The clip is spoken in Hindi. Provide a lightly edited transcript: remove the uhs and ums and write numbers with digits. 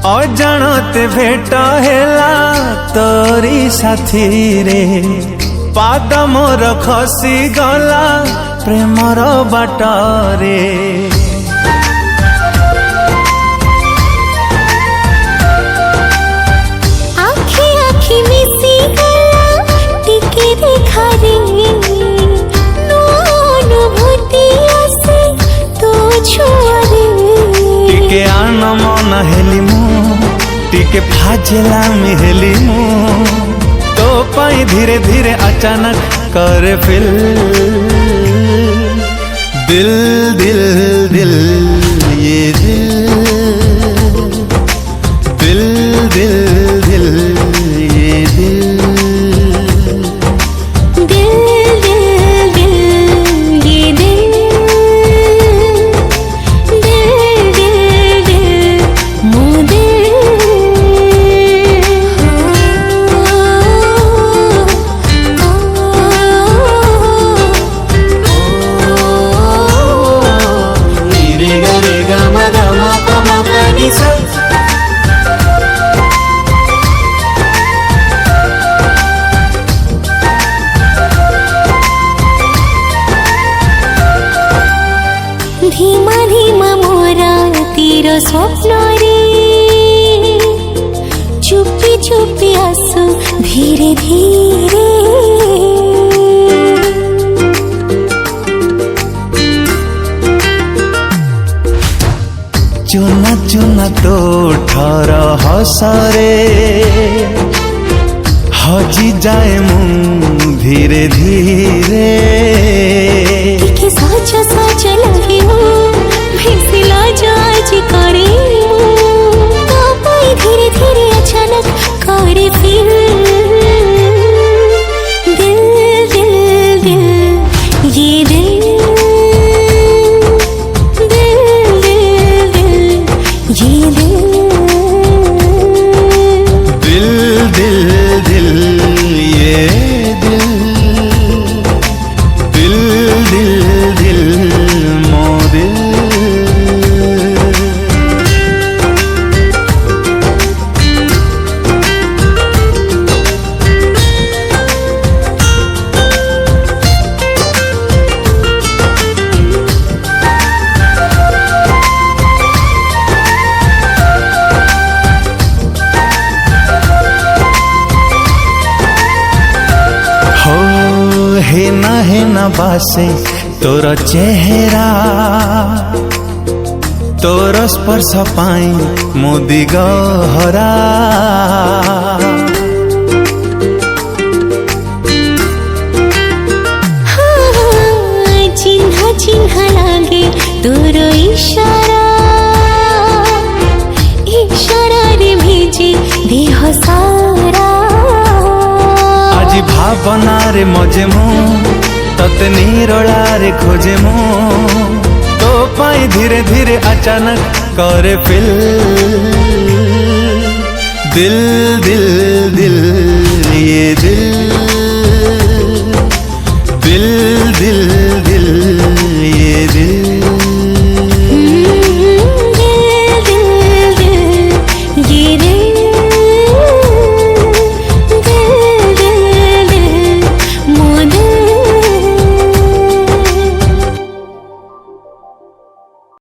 अजाणते भेट हेला तोरी साथी रे पाद मोर खसी गला प्रेमर बाटरे आखि आखि मिसी गला टिके देखा रे नो अनुभूति आसे तो छुआरे टिके आन मन हेली मु टिके फाजला मिहेली मु तो पाई धीरे धीरे अचानक करे फिल दिल दिल दिल ये दिल दिल दिल दिल ये दिल धीमा धीमा मोरा तीर स्वप्न रे चुपी चुपी आसु धीरे धीरे चुना चुना तो ठर हसरे हजी जाए मु धीरे धीरे टिके सच सच लगे भेसिला जाज करे तो पाई धीरे धीरे अचानक करे फिर दिल दिल दिल ये दिल दिल दिल दिल ये दिल दिल दिल ये दिल दिल दिल दिल मो दिल है ना बासे तोर चेहरा तोर स्पर्श पाई मोदी गहरा चिन्ह चिन्ह लागे तोर इशारा इशारा रे भेजे देह सारा आज भावना रे मजे मु तते निरोला रे खोजे मु तो पाई धीरे धीरे अचानक करे फिल दिल दिल दिल ये दिल दिल दिल